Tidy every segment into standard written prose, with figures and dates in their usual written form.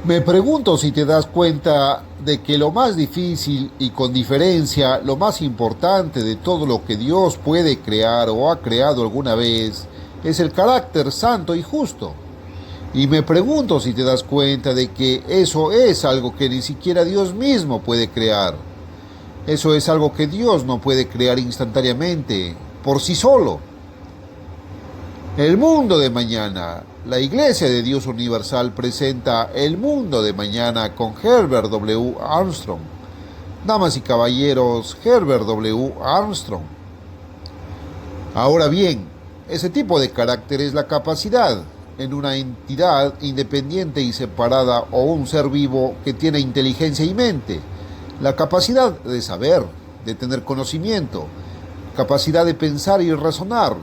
Me pregunto si te das cuenta de que lo más difícil y con diferencia lo más importante de todo lo que Dios puede crear o ha creado alguna vez es el carácter santo y justo. Y me pregunto si te das cuenta de que eso es algo que ni siquiera Dios mismo puede crear. Eso es algo que Dios no puede crear instantáneamente, por sí solo. El mundo de mañana. La Iglesia de Dios Universal presenta El mundo de mañana con Herbert W. Armstrong. Damas y caballeros, Herbert W. Armstrong. Ahora bien, ese tipo de carácter es la capacidad en una entidad independiente y separada o un ser vivo que tiene inteligencia y mente, la capacidad de saber, de tener conocimiento, capacidad de pensar y razonar,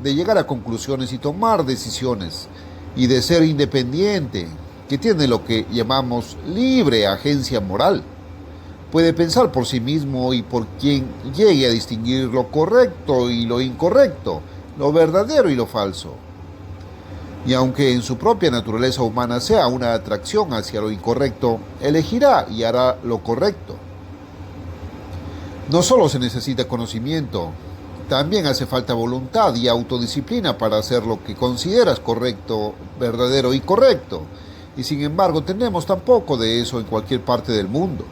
de llegar a conclusiones y tomar decisiones, y de ser independiente, que tiene lo que llamamos libre agencia moral. Puede pensar por sí mismo y por quien llegue a distinguir lo correcto y lo incorrecto, lo verdadero y lo falso. Y aunque en su propia naturaleza humana sea una atracción hacia lo incorrecto, elegirá y hará lo correcto. No solo se necesita conocimiento, también hace falta voluntad y autodisciplina para hacer lo que consideras correcto, verdadero y correcto. Y sin embargo, tenemos tan poco de eso en cualquier parte del mundo.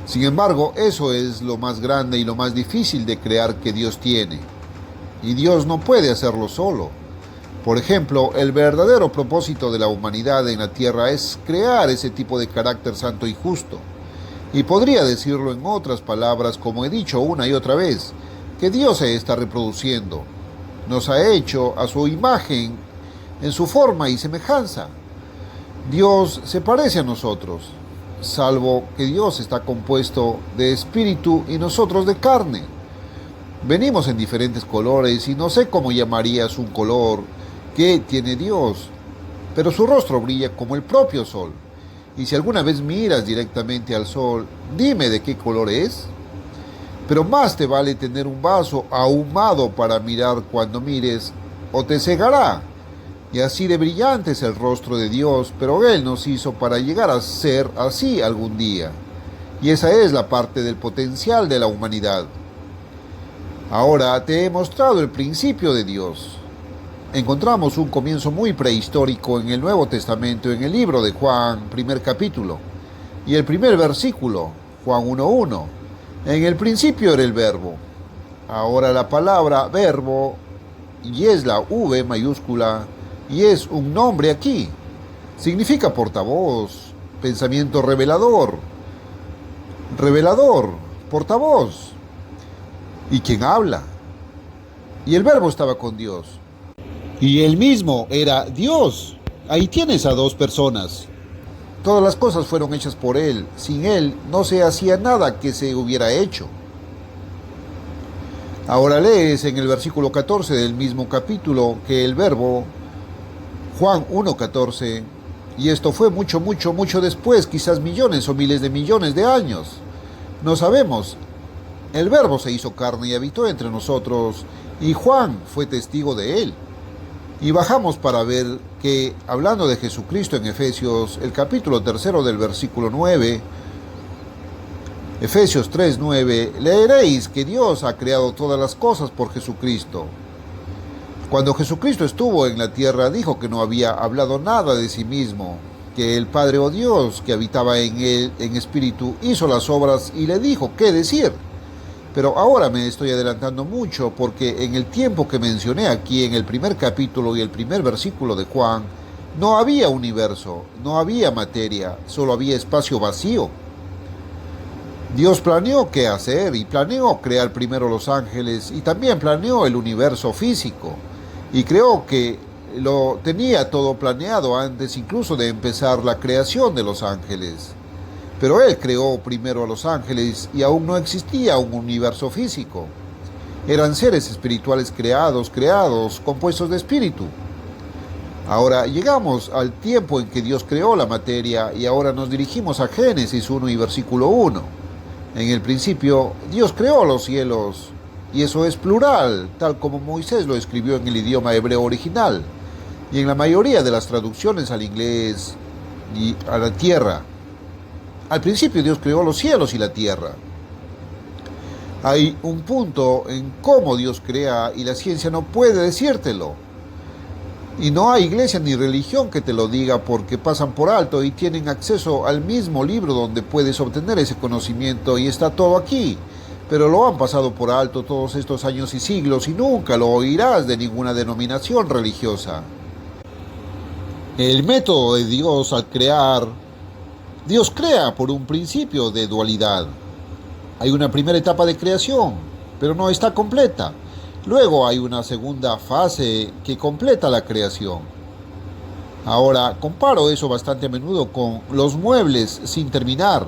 Sin embargo, eso es lo más grande y lo más difícil de crear que Dios tiene. Y Dios no puede hacerlo solo. Por ejemplo, el verdadero propósito de la humanidad en la tierra es crear ese tipo de carácter santo y justo. Y podría decirlo en otras palabras, como he dicho una y otra vez, que Dios se está reproduciendo. Nos ha hecho a su imagen, en su forma y semejanza. Dios se parece a nosotros, salvo que Dios está compuesto de espíritu y nosotros de carne. Venimos en diferentes colores y no sé cómo llamarías un color que tiene Dios, pero su rostro brilla como el propio sol. Y si alguna vez miras directamente al sol, dime de qué color es. Pero más te vale tener un vaso ahumado para mirar cuando mires, o te cegará. Y así de brillante es el rostro de Dios, pero Él nos hizo para llegar a ser así algún día. Y esa es la parte del potencial de la humanidad. Ahora te he mostrado el principio de Dios. Encontramos un comienzo muy prehistórico en el Nuevo Testamento, en el libro de Juan, primer capítulo, y el primer versículo, Juan 1:1. En el principio era el verbo. Ahora la palabra verbo, y es la V mayúscula, y es un nombre aquí. Significa portavoz, pensamiento revelador, revelador, portavoz, y quien habla. Y el verbo estaba con Dios. Y él mismo era Dios. Ahí tienes a dos personas. Todas las cosas fueron hechas por Él. Sin Él no se hacía nada que se hubiera hecho. Ahora lees en el versículo 14 del mismo capítulo que el verbo, Juan 1:14, y esto fue mucho, mucho, mucho después, quizás millones o miles de millones de años. No sabemos. El verbo se hizo carne y habitó entre nosotros, y Juan fue testigo de Él. Y bajamos para ver que, hablando de Jesucristo en Efesios, el capítulo 3 del versículo 9, Efesios 3:9, leeréis que Dios ha creado todas las cosas por Jesucristo. Cuando Jesucristo estuvo en la tierra, dijo que no había hablado nada de sí mismo, que el Padre o Dios que habitaba en él en espíritu hizo las obras y le dijo qué decir. Pero ahora me estoy adelantando mucho porque en el tiempo que mencioné aquí en el primer capítulo y el primer versículo de Juan, no había universo, no había materia, solo había espacio vacío. Dios planeó qué hacer y planeó crear primero los ángeles y también planeó el universo físico. Y creo que lo tenía todo planeado antes incluso de empezar la creación de los ángeles. Pero Él creó primero a los ángeles y aún no existía un universo físico. Eran seres espirituales creados, compuestos de espíritu. Ahora llegamos al tiempo en que Dios creó la materia y ahora nos dirigimos a Génesis 1 y versículo 1. En el principio Dios creó los cielos, y eso es plural, tal como Moisés lo escribió en el idioma hebreo original. Y en la mayoría de las traducciones al inglés y a la tierra. Al principio Dios creó los cielos y la tierra. Hay un punto en cómo Dios crea y la ciencia no puede decírtelo. Y no hay iglesia ni religión que te lo diga porque pasan por alto y tienen acceso al mismo libro donde puedes obtener ese conocimiento y está todo aquí. Pero lo han pasado por alto todos estos años y siglos y nunca lo oirás de ninguna denominación religiosa. El método de Dios al crear, Dios crea por un principio de dualidad. Hay una primera etapa de creación, pero no está completa. Luego hay una segunda fase que completa la creación. Ahora, comparo eso bastante a menudo con los muebles sin terminar.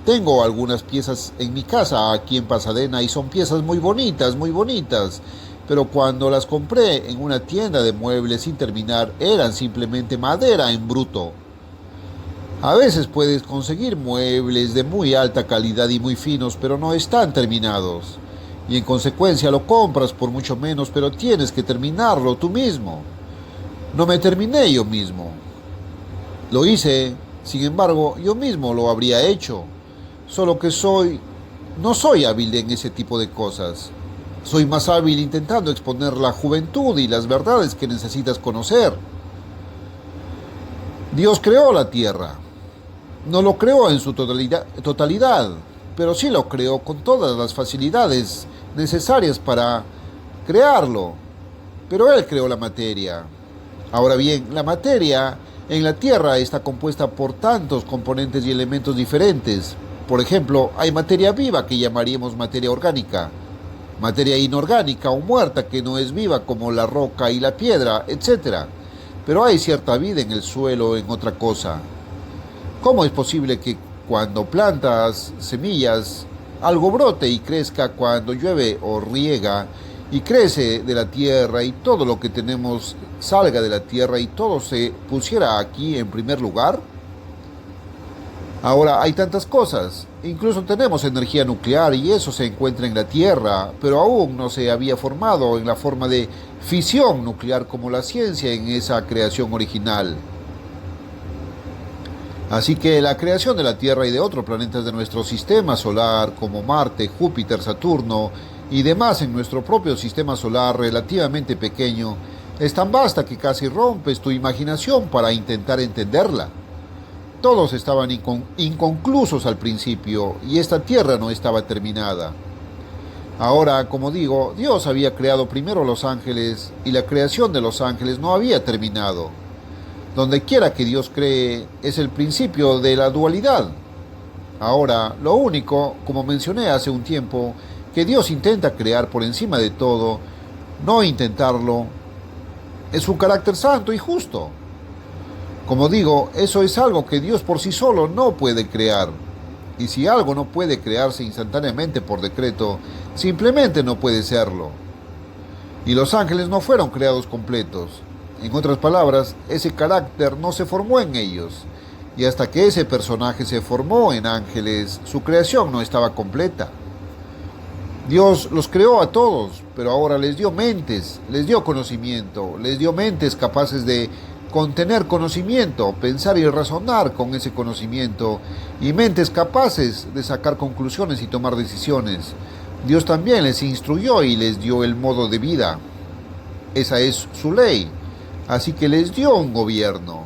Tengo algunas piezas en mi casa aquí en Pasadena y son piezas muy bonitas, pero cuando las compré en una tienda de muebles sin terminar eran simplemente madera en bruto. A veces puedes conseguir muebles de muy alta calidad y muy finos, pero no están terminados. Y en consecuencia lo compras por mucho menos, pero tienes que terminarlo tú mismo. No me terminé yo mismo. Lo hice, sin embargo, yo mismo lo habría hecho. Solo que no soy hábil en ese tipo de cosas. Soy más hábil intentando exponer la juventud y las verdades que necesitas conocer. Dios creó la tierra. No lo creó en su totalidad, pero sí lo creó con todas las facilidades necesarias para crearlo. Pero Él creó la materia. Ahora bien, la materia en la Tierra está compuesta por tantos componentes y elementos diferentes. Por ejemplo, hay materia viva que llamaríamos materia orgánica, materia inorgánica o muerta que no es viva como la roca y la piedra, etc. Pero hay cierta vida en el suelo o en otra cosa. ¿Cómo es posible que cuando plantas semillas, algo brote y crezca cuando llueve o riega y crece de la tierra y todo lo que tenemos salga de la tierra y todo se pusiera aquí en primer lugar? Ahora hay tantas cosas, incluso tenemos energía nuclear y eso se encuentra en la tierra, pero aún no se había formado en la forma de fisión nuclear como la ciencia en esa creación original. Así que la creación de la Tierra y de otros planetas de nuestro sistema solar, como Marte, Júpiter, Saturno y demás en nuestro propio sistema solar relativamente pequeño, es tan vasta que casi rompes tu imaginación para intentar entenderla. Todos estaban inconclusos al principio y esta Tierra no estaba terminada. Ahora, como digo, Dios había creado primero los ángeles y la creación de los ángeles no había terminado. Donde quiera que Dios cree es el principio de la dualidad. Ahora, lo único, como mencioné hace un tiempo, que Dios intenta crear por encima de todo, no intentarlo, es su carácter santo y justo. Como digo, eso es algo que Dios por sí solo no puede crear. Y si algo no puede crearse instantáneamente por decreto, simplemente no puede serlo. Y los ángeles no fueron creados completos. En otras palabras, ese carácter no se formó en ellos. Y hasta que ese personaje se formó en ángeles, su creación no estaba completa. Dios los creó a todos, pero ahora les dio mentes, les dio conocimiento, les dio mentes capaces de contener conocimiento, pensar y razonar con ese conocimiento, y mentes capaces de sacar conclusiones y tomar decisiones. Dios también les instruyó y les dio el modo de vida. Esa es su ley. Así que les dio un gobierno.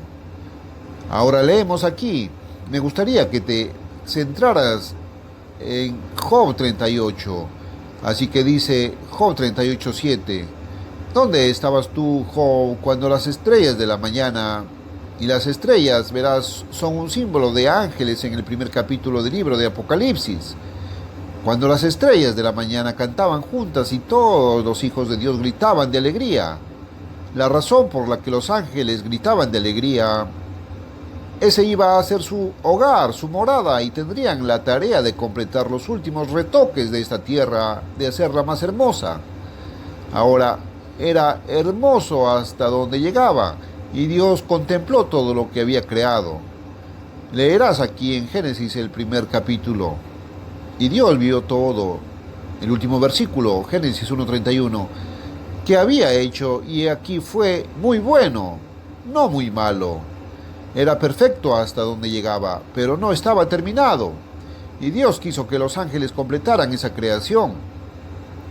Ahora leemos aquí. Me gustaría que te centraras en Job 38. Así que dice Job 38:7. ¿Dónde estabas tú, Job, cuando las estrellas de la mañana? Y las estrellas, verás, son un símbolo de ángeles en el primer capítulo del libro de Apocalipsis. Cuando las estrellas de la mañana cantaban juntas y todos los hijos de Dios gritaban de alegría. La razón por la que los ángeles gritaban de alegría, ese iba a ser su hogar, su morada, y tendrían la tarea de completar los últimos retoques de esta tierra, de hacerla más hermosa. Ahora, era hermoso hasta donde llegaba, y Dios contempló todo lo que había creado. Leerás aquí en Génesis el primer capítulo. Y Dios vio todo. El último versículo, Génesis 1:31. Que había hecho, y aquí fue muy bueno, no muy malo. Era perfecto hasta donde llegaba, pero no estaba terminado. Y Dios quiso que los ángeles completaran esa creación.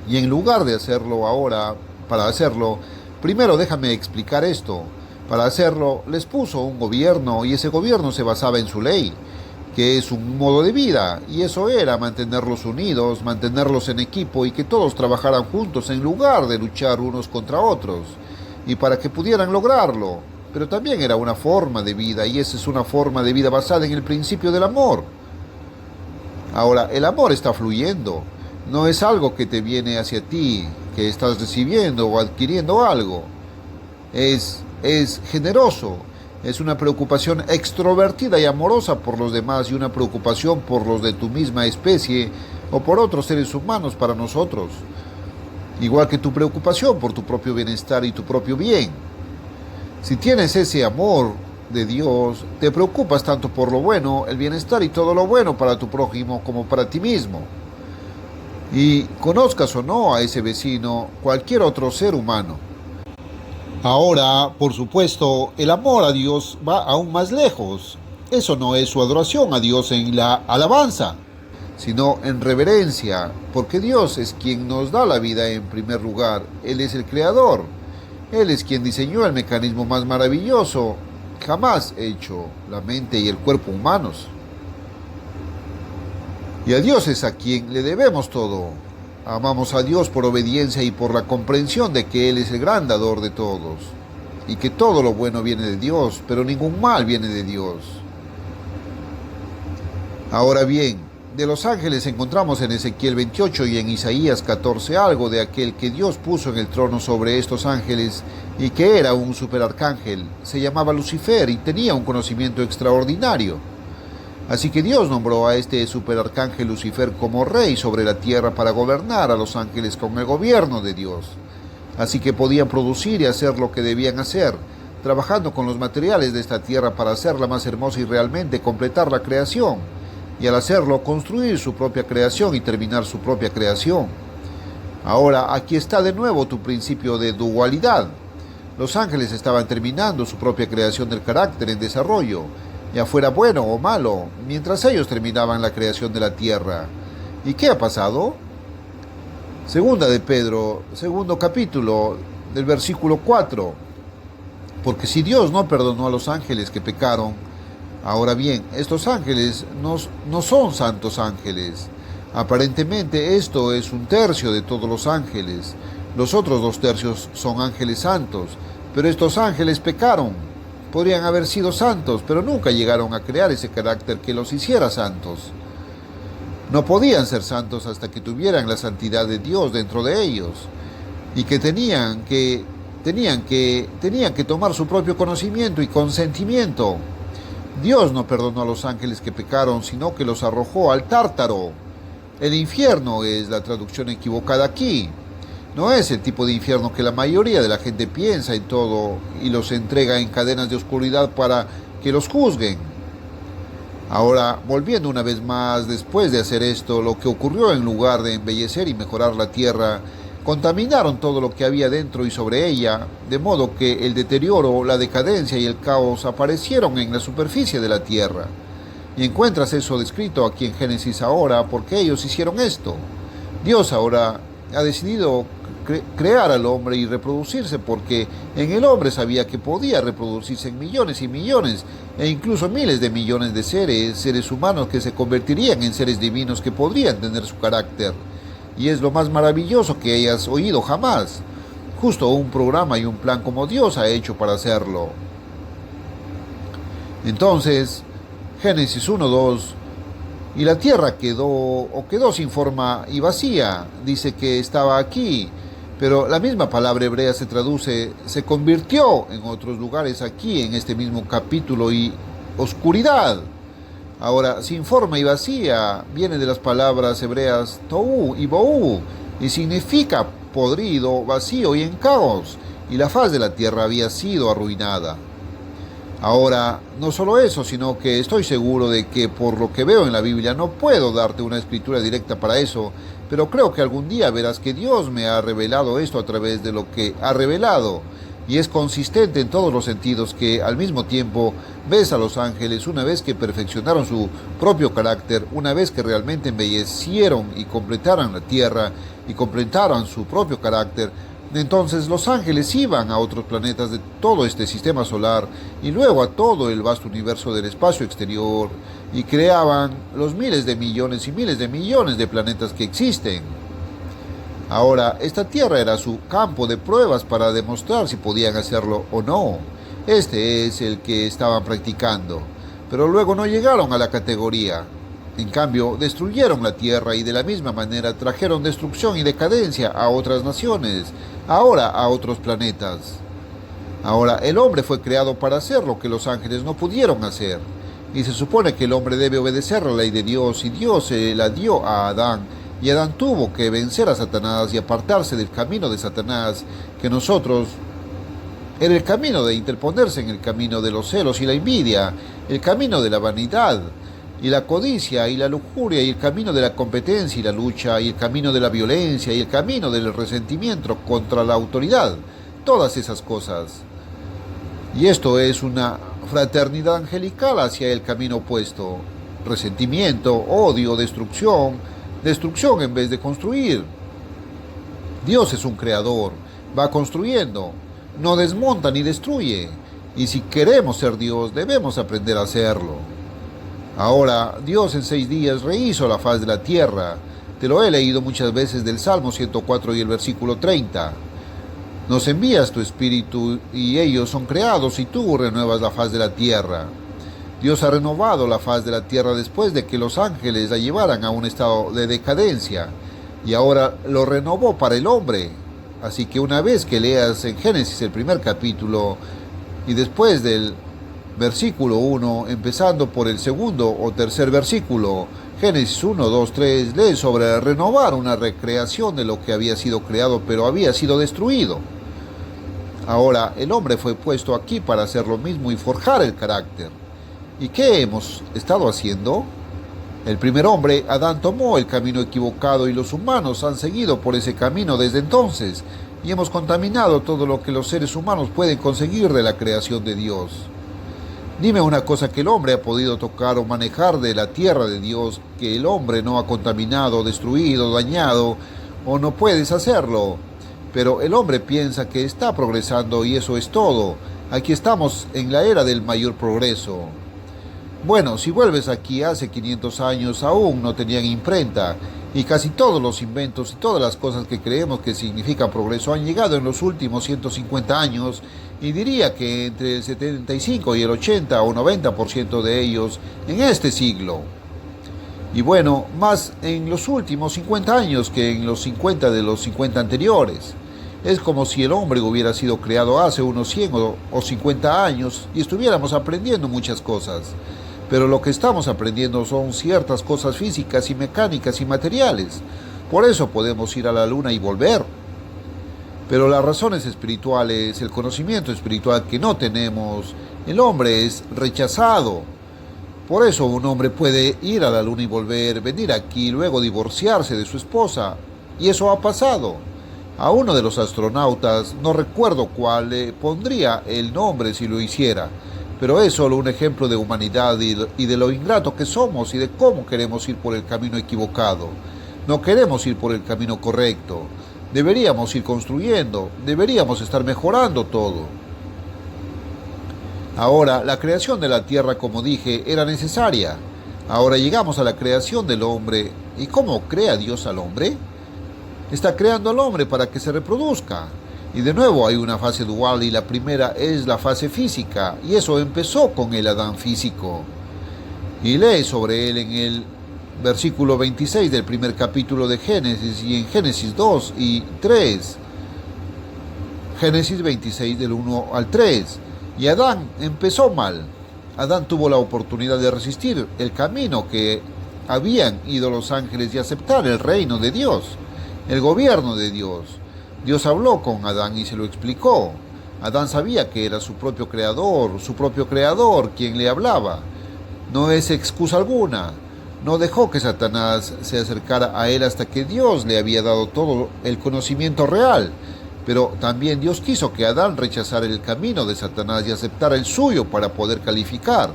Y en lugar de hacerlo ahora, para hacerlo, primero déjame explicar esto. Para hacerlo, les puso un gobierno y ese gobierno se basaba en su ley, que es un modo de vida, y eso era mantenerlos unidos, mantenerlos en equipo y que todos trabajaran juntos en lugar de luchar unos contra otros, y para que pudieran lograrlo. Pero también era una forma de vida, y esa es una forma de vida basada en el principio del amor. Ahora, el amor está fluyendo, no es algo que te viene hacia ti, que estás recibiendo o adquiriendo algo. Es generoso, es una preocupación extrovertida y amorosa por los demás y una preocupación por los de tu misma especie o por otros seres humanos para nosotros. Igual que tu preocupación por tu propio bienestar y tu propio bien. Si tienes ese amor de Dios, te preocupas tanto por lo bueno, el bienestar y todo lo bueno para tu prójimo como para ti mismo. Y conozcas o no a ese vecino, cualquier otro ser humano. Ahora, por supuesto, el amor a Dios va aún más lejos. Eso no es su adoración a Dios en la alabanza, sino en reverencia, porque Dios es quien nos da la vida en primer lugar. Él es el creador. Él es quien diseñó el mecanismo más maravilloso jamás hecho, la mente y el cuerpo humanos. Y a Dios es a quien le debemos todo. Amamos a Dios por obediencia y por la comprensión de que Él es el gran dador de todos, y que todo lo bueno viene de Dios, pero ningún mal viene de Dios. Ahora bien, de los ángeles encontramos en Ezequiel 28 y en Isaías 14 algo de aquel que Dios puso en el trono sobre estos ángeles y que era un superarcángel. Se llamaba Lucifer y tenía un conocimiento extraordinario. Así que Dios nombró a este superarcángel Lucifer como rey sobre la tierra para gobernar a los ángeles con el gobierno de Dios. Así que podían producir y hacer lo que debían hacer, trabajando con los materiales de esta tierra para hacerla más hermosa y realmente completar la creación, y al hacerlo construir su propia creación y terminar su propia creación. Ahora, aquí está de nuevo tu principio de dualidad. Los ángeles estaban terminando su propia creación del carácter en desarrollo, ya fuera bueno o malo, mientras ellos terminaban la creación de la tierra. ¿Y qué ha pasado? Segunda de Pedro, segundo capítulo, del versículo 4. Porque si Dios no perdonó a los ángeles que pecaron, ahora bien, estos ángeles no son santos ángeles. Aparentemente esto es un tercio de todos los ángeles. Los otros 2/3 son ángeles santos, pero estos ángeles pecaron. Podrían haber sido santos, pero nunca llegaron a crear ese carácter que los hiciera santos. No podían ser santos hasta que tuvieran la santidad de Dios dentro de ellos, y que tenían que tomar su propio conocimiento y consentimiento. Dios no perdonó a los ángeles que pecaron, sino que los arrojó al Tártaro. El infierno es la traducción equivocada aquí. No es el tipo de infierno que la mayoría de la gente piensa en todo y los entrega en cadenas de oscuridad para que los juzguen. Ahora, volviendo una vez más, después de hacer esto, lo que ocurrió en lugar de embellecer y mejorar la tierra, contaminaron todo lo que había dentro y sobre ella, de modo que el deterioro, la decadencia y el caos aparecieron en la superficie de la tierra. Y encuentras eso descrito aquí en Génesis ahora, porque ellos hicieron esto. Dios ahora ha decidido crear al hombre y reproducirse, porque en el hombre sabía que podía reproducirse en millones y millones e incluso miles de millones de seres humanos que se convertirían en seres divinos que podrían tener su carácter. Y es lo más maravilloso que hayas oído jamás. Justo un programa y un plan como Dios ha hecho para hacerlo. Entonces, Génesis 1:2, y la tierra quedó sin forma y vacía. Dice que estaba aquí, pero la misma palabra hebrea se convirtió en otros lugares aquí, en este mismo capítulo, y oscuridad. Ahora, sin forma y vacía, viene de las palabras hebreas tohu y bohu, y significa podrido, vacío y en caos, y la faz de la tierra había sido arruinada. Ahora, no solo eso, sino que estoy seguro de que por lo que veo en la Biblia no puedo darte una escritura directa para eso, pero creo que algún día verás que Dios me ha revelado esto a través de lo que ha revelado, y es consistente en todos los sentidos que al mismo tiempo Ves a los ángeles una vez que perfeccionaron su propio carácter, una vez que realmente embellecieron y completaron la tierra y completaron su propio carácter. Entonces los ángeles iban a otros planetas de todo este sistema solar y luego a todo el vasto universo del espacio exterior y creaban los miles de millones y miles de millones de planetas que existen. Ahora, esta Tierra era su campo de pruebas para demostrar si podían hacerlo o no. Este es el que estaban practicando, pero luego no llegaron a la categoría. En cambio, destruyeron la tierra y de la misma manera trajeron destrucción y decadencia a otras naciones, ahora a otros planetas. Ahora, el hombre fue creado para hacer lo que los ángeles no pudieron hacer. Y se supone que el hombre debe obedecer la ley de Dios y Dios se la dio a Adán. Y Adán tuvo que vencer a Satanás y apartarse del camino de Satanás, que nosotros era el camino de interponerse en el camino de los celos y la envidia, el camino de la vanidad y la codicia y la lujuria y el camino de la competencia y la lucha y el camino de la violencia y el camino del resentimiento contra la autoridad, todas esas cosas. Y esto es una fraternidad angelical hacia el camino opuesto, resentimiento, odio, destrucción en vez de construir. Dios es un creador, va construyendo, no desmonta ni destruye, y si queremos ser Dios debemos aprender a hacerlo. Ahora, Dios en 6 días rehizo la faz de la tierra. Te lo he leído muchas veces del Salmo 104 y el versículo 30. Nos envías tu espíritu y ellos son creados y tú renuevas la faz de la tierra. Dios ha renovado la faz de la tierra después de que los ángeles la llevaran a un estado de decadencia y ahora lo renovó para el hombre. Así que una vez que leas en Génesis el primer capítulo y después del versículo 1, empezando por el segundo o tercer versículo, Génesis 1, 2, 3, lee sobre renovar una recreación de lo que había sido creado pero había sido destruido. Ahora el hombre fue puesto aquí para hacer lo mismo y forjar el carácter. ¿Y qué hemos estado haciendo? El primer hombre, Adán, tomó el camino equivocado y los humanos han seguido por ese camino desde entonces y hemos contaminado todo lo que los seres humanos pueden conseguir de la creación de Dios. Dime una cosa que el hombre ha podido tocar o manejar de la tierra de Dios que el hombre no ha contaminado, destruido, dañado, o no puedes hacerlo. Pero el hombre piensa que está progresando y eso es todo. Aquí estamos en la era del mayor progreso. Bueno, si vuelves aquí hace 500 años aún no tenían imprenta y casi todos los inventos y todas las cosas que creemos que significan progreso han llegado en los últimos 150 años y diría que entre el 75 y el 80 o 90% de ellos en este siglo. Y bueno, más en los últimos 50 años que en los 50 de los 50 anteriores. Es como si el hombre hubiera sido creado hace unos 100 o 50 años y estuviéramos aprendiendo muchas cosas. Pero lo que estamos aprendiendo son ciertas cosas físicas y mecánicas y materiales. Por eso podemos ir a la luna y volver. Pero las razones espirituales, el conocimiento espiritual que no tenemos, el hombre es rechazado. Por eso un hombre puede ir a la luna y volver, venir aquí y luego divorciarse de su esposa. Y eso ha pasado. A uno de los astronautas, no recuerdo cuál, le pondría el nombre si lo hiciera. Pero es solo un ejemplo de humanidad y de lo ingrato que somos y de cómo queremos ir por el camino equivocado. No queremos ir por el camino correcto. Deberíamos ir construyendo, deberíamos estar mejorando todo. Ahora, la creación de la tierra, como dije, era necesaria. Ahora llegamos a la creación del hombre. ¿Y cómo crea Dios al hombre? Está creando al hombre para que se reproduzca. Y de nuevo hay una fase dual y la primera es la fase física y eso empezó con el Adán físico. Y lee sobre él en el versículo 26 del primer capítulo de Génesis y en Génesis 2 y 3. Génesis 26 del 1 al 3. Y Adán empezó mal. Adán tuvo la oportunidad de resistir el camino que habían ido los ángeles y aceptar el reino de Dios, el gobierno de Dios. Dios habló con Adán y se lo explicó. Adán sabía que era su propio creador quien le hablaba. No es excusa alguna. No dejó que Satanás se acercara a él hasta que Dios le había dado todo el conocimiento real. Pero también Dios quiso que Adán rechazara el camino de Satanás y aceptara el suyo para poder calificar.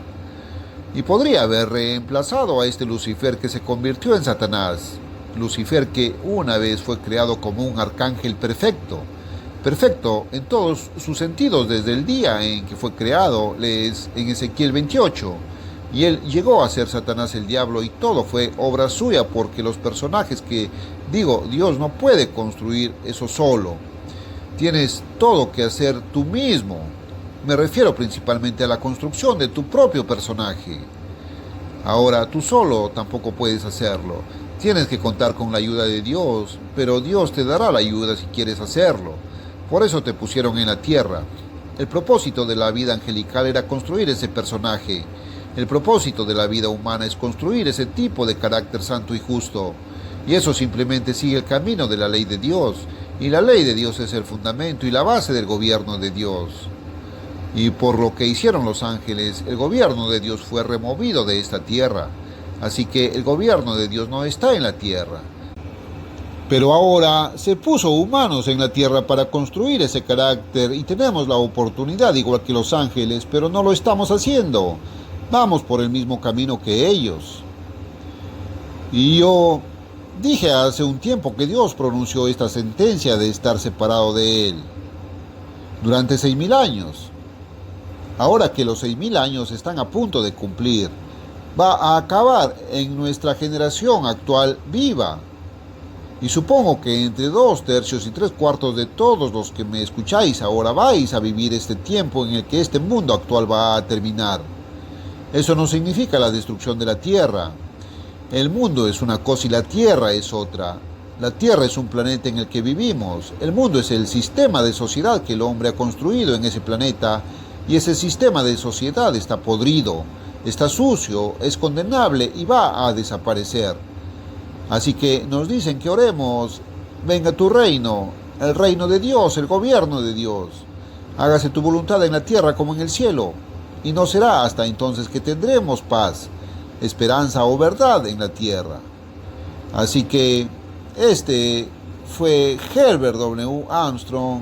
Y podría haber reemplazado a este Lucifer que se convirtió en Satanás. Lucifer que una vez fue creado como un arcángel perfecto. Perfecto en todos sus sentidos desde el día en que fue creado, lees en Ezequiel 28. Y él llegó a ser Satanás el diablo y todo fue obra suya porque los personajes Dios no puede construir eso solo. Tienes todo que hacer tú mismo. Me refiero principalmente a la construcción de tu propio personaje. Ahora, tú solo tampoco puedes hacerlo. Tienes que contar con la ayuda de Dios, pero Dios te dará la ayuda si quieres hacerlo. Por eso te pusieron en la tierra. El propósito de la vida angelical era construir ese personaje. El propósito de la vida humana es construir ese tipo de carácter santo y justo. Y eso simplemente sigue el camino de la ley de Dios. Y la ley de Dios es el fundamento y la base del gobierno de Dios. Y por lo que hicieron los ángeles, el gobierno de Dios fue removido de esta tierra. Así que el gobierno de Dios no está en la tierra. Pero ahora se puso humanos en la tierra para construir ese carácter y tenemos la oportunidad igual que los ángeles, pero no lo estamos haciendo. Vamos por el mismo camino que ellos. Y yo dije hace un tiempo que Dios pronunció esta sentencia de estar separado de Él durante 6.000 años. Ahora que los 6.000 años están a punto de cumplir, va a acabar en nuestra generación actual viva. Y supongo que entre 2/3 y 3/4 de todos los que me escucháis ahora vais a vivir este tiempo en el que este mundo actual va a terminar. Eso no significa la destrucción de la tierra. El mundo es una cosa y la tierra es otra. La tierra es un planeta en el que vivimos. El mundo es el sistema de sociedad que el hombre ha construido en ese planeta. Y ese sistema de sociedad está podrido, está sucio, es condenable y va a desaparecer. Así que nos dicen que oremos, venga tu reino, el reino de Dios, el gobierno de Dios. Hágase tu voluntad en la tierra como en el cielo. Y no será hasta entonces que tendremos paz, esperanza o verdad en la tierra. Así que este fue Herbert W. Armstrong.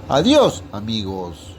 Adiós, amigos.